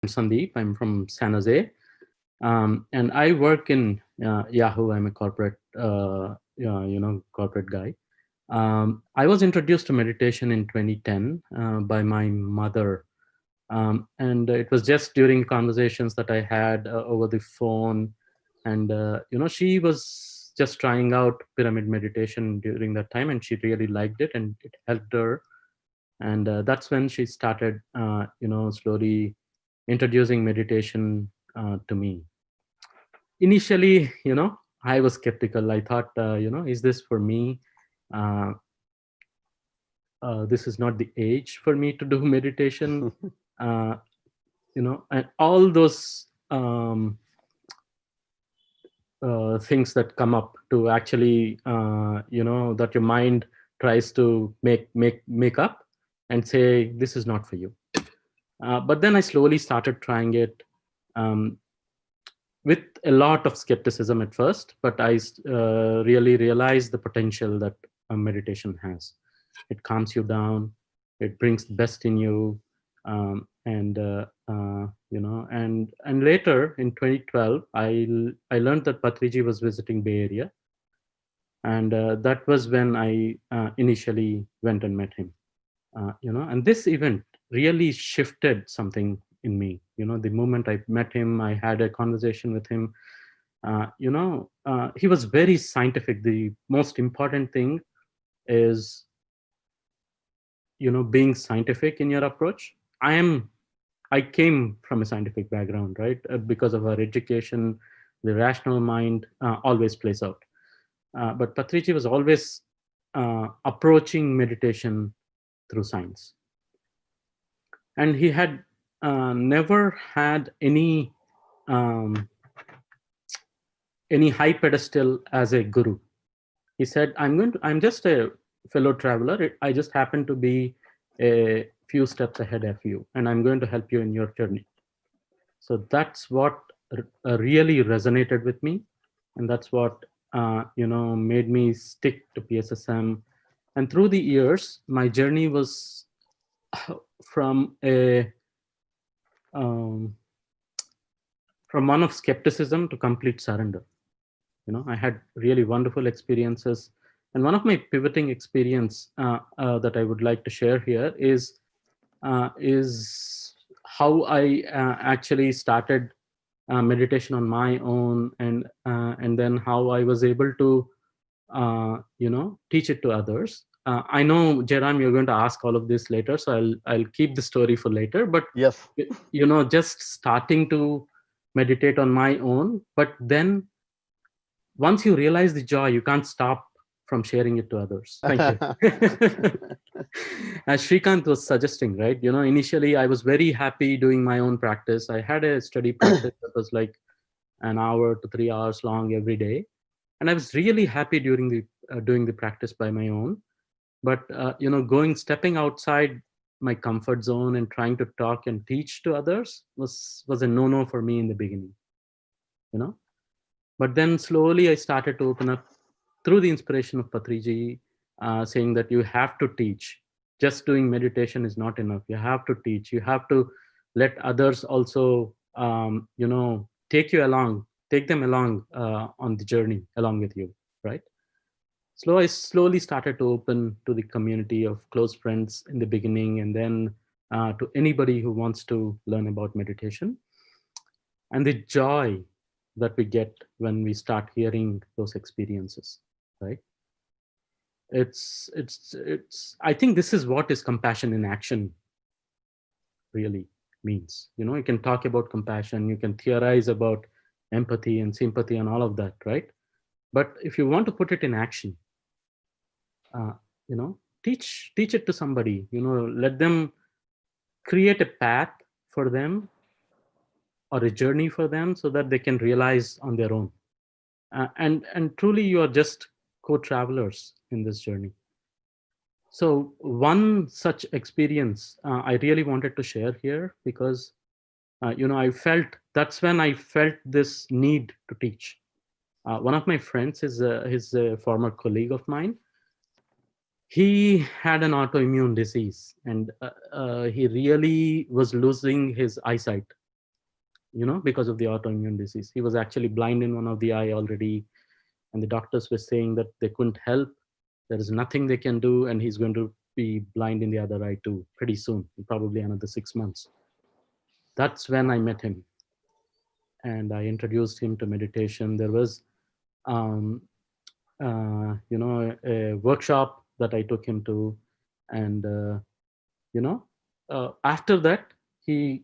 Sandeep. I'm from San Jose, and I work in Yahoo. I'm a corporate, corporate guy. I was introduced to meditation in 2010 by my mother, and it was just during conversations that I had over the phone, and she was just trying out pyramid meditation during that time, and she really liked it, and it helped her. And that's when she started, slowly introducing meditation to me. Initially, I was skeptical. I thought, is this for me? Uh, this is not the age for me to do meditation. Uh, and all those things that come up to actually, that your mind tries to make up and say, this is not for you. But then I slowly started trying it. Um, with a lot of skepticism at first, but I really realized the potential that meditation has. It calms you down, it brings the best in you, and later in 2012, I learned that Patriji was visiting Bay Area, and that was when I initially went and met him. And this event really shifted something in me. The moment I met him, I had a conversation with him. He was very scientific. The most important thing is, being scientific in your approach. I came from a scientific background, right? Because of our education, the rational mind always plays out. But Patrici was always approaching meditation through science. And he had never had um, any high pedestal as a guru. He said, I'm just a fellow traveler. I just happen to be a few steps ahead of you, and I'm going to help you in your journey. So that's what really resonated with me, and that's what made me stick to PSSM. And through the years, my journey was from a um, from one of skepticism to complete surrender. I had really wonderful experiences, and one of my pivoting experience that I would like to share here is how I actually started meditation on my own, and then how I was able to teach it to others. I know, Jairam, you're going to ask all of this later, so I'll keep the story for later. But Yes. just starting to meditate on my own, but then once you realize the joy, you can't stop from sharing it to others. Thank you. As Shrikant was suggesting, right? Initially I was very happy doing my own practice. I had a study practice that was like an hour to 3 hours long every day, and I was really happy during the doing the practice by my own. But stepping outside my comfort zone and trying to talk and teach to others was a no-no for me in the beginning. You know, but then slowly I started to open up through the inspiration of Patriji, saying that you have to teach. Just doing meditation is not enough. You have to teach. You have to let others also, take them along on the journey along with you, right? I slowly started to open to the community of close friends in the beginning, and then to anybody who wants to learn about meditation. And the joy that we get when we start hearing those experiences, right? It's I think this is what is compassion in action really means. You can talk about compassion, you can theorize about empathy and sympathy and all of that, right? But if you want to put it in action, uh, teach it to somebody. Let them create a path for them, or a journey for them, so that they can realize on their own. And truly, you are just co-travelers in this journey. So one such experience I really wanted to share here, because I felt, that's when I felt this need to teach. One of my friends is a former colleague of mine. He had an autoimmune disease, and he really was losing his eyesight. because of the autoimmune disease. He was actually blind in one of the eye already, and the doctors were saying that they couldn't help. There is nothing they can do, and he's going to be blind in the other eye too pretty soon, probably another 6 months. That's when I met him, and I introduced him to meditation. There was, um, a workshop that I took him to, and you know, after that he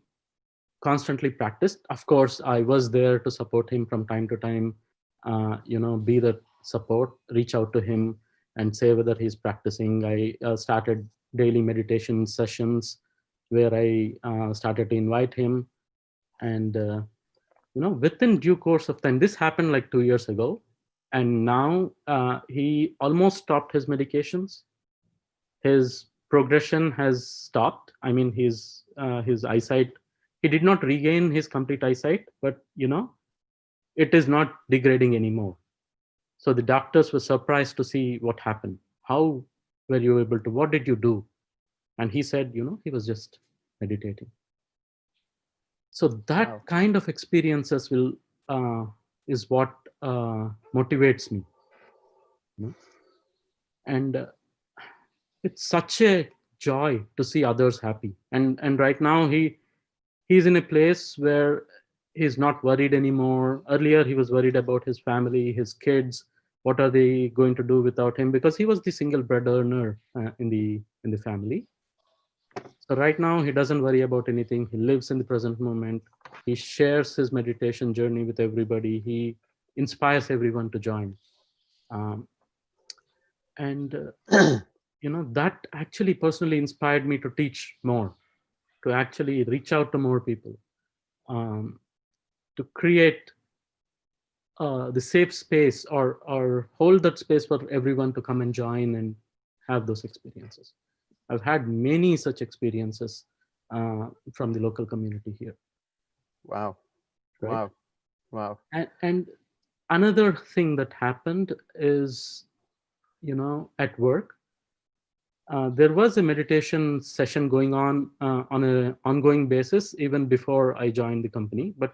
constantly practiced. Of course, I was there to support him from time to time, be the support, reach out to him and say whether he's practicing. I started daily meditation sessions where I started to invite him. And, within due course of time, this happened like 2 years ago. And now he almost stopped his medications. His progression has stopped. I mean, his eyesight, he did not regain his complete eyesight, but it is not degrading anymore. So the doctors were surprised to see what happened. How were you able to, what did you do? And he said, he was just meditating. So that Wow. kind of experiences will is what motivates me, you know? And it's such a joy to see others happy. And right now he's in a place where he's not worried anymore. Earlier he was worried about his family, his kids. What are they going to do without him? Because he was the single bread earner in the family. So right now he doesn't worry about anything. He lives in the present moment. He shares his meditation journey with everybody. He inspires everyone to join. Um, and that actually personally inspired me to teach more, to actually reach out to more people, um, to create the safe space, or hold that space for everyone to come and join and have those experiences. I've had many such experiences from the local community here, Wow. right? Wow. Wow. And another thing that happened is, at work, there was a meditation session going on an ongoing basis even before I joined the company. But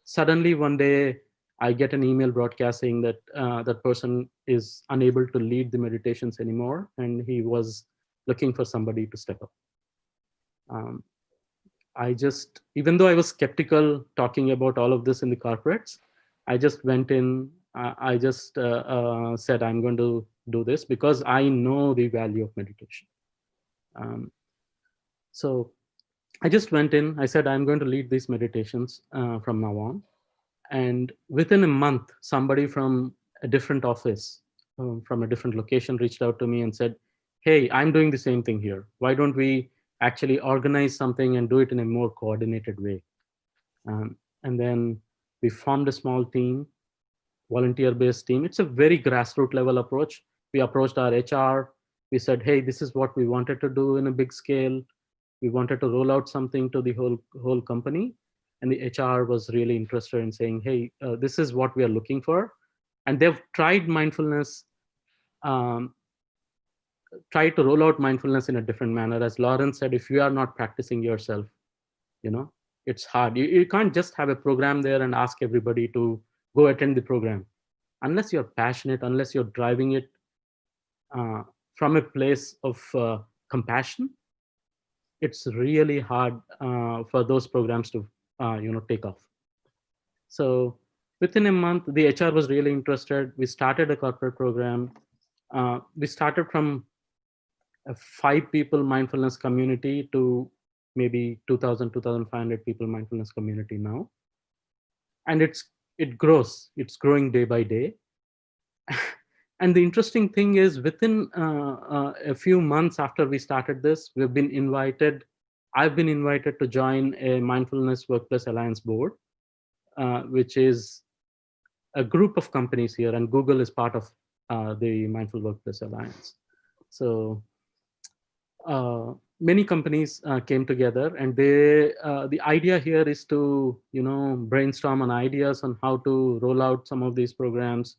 suddenly one day I get an email broadcasting that that person is unable to lead the meditations anymore, and he was looking for somebody to step up. Um, I just, even though I was skeptical talking about all of this in the corporates, I just went in. I just said I'm going to do this because I know the value of meditation. Um, so I just went in. I said I'm going to lead these meditations from now on. And within a month, somebody from a different office, from a different location, reached out to me and said, "Hey, I'm doing the same thing here. Why don't we actually organize something and do it in a more coordinated way?" And then we formed a small team, volunteer-based team. It's a very grassroots level approach. We approached our HR. We said, "Hey, this is what we wanted to do in a big scale. We wanted to roll out something to the whole company." And the HR was really interested in saying, "Hey, this is what we are looking for." And they've tried mindfulness, um, tried to roll out mindfulness in a different manner. As Lawrence said, if you are not practicing yourself, you know it's hard. You can't just have a program there and ask everybody to go attend the program. Unless you're passionate, unless you're driving it uh, from a place of compassion, it's really hard for those programs to take off. So within a month the HR was really interested. We started a corporate program. We started from a 5 people mindfulness community to maybe 2000, 2500 people mindfulness community now. And it grows. It's growing day by day. And the interesting thing is, within a few months after we started this, I've been invited to join a mindfulness workplace alliance board, which is a group of companies here, and Google is part of the mindful workplace alliance. So many companies came together, and the idea here is to brainstorm on ideas on how to roll out some of these programs,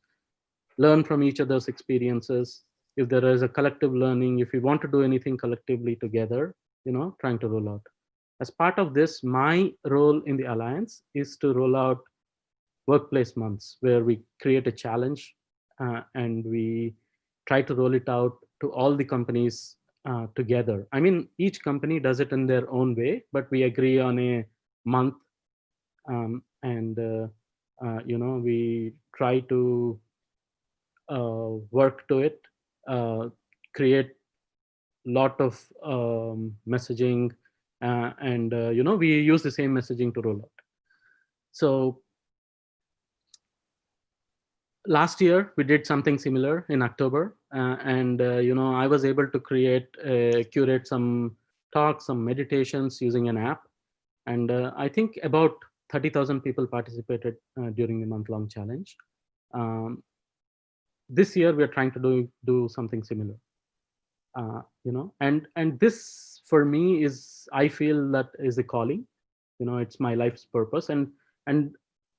learn from each other's experiences. If there is a collective learning, if we want to do anything collectively together, trying to roll out. As part of this, my role in the alliance is to roll out workplace months, where we create a challenge and we try to roll it out to all the companies together. I mean, each company does it in their own way, but we agree on a month, and we try to work to it, create lot of messaging, and we use the same messaging to roll out. So last year we did something similar in October, and I was able to curate some talks, some meditations using an app, and I think about 30,000 people participated during the month-long challenge. um, this year we are trying to do something similar, and this for me is, I feel that is a calling. It's my life's purpose, and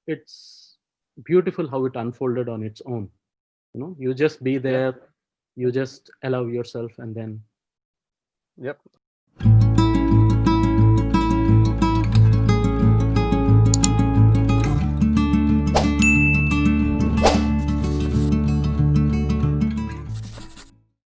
it's beautiful how it unfolded on its own. You just be Yeah. there, you just allow yourself, and then Yep.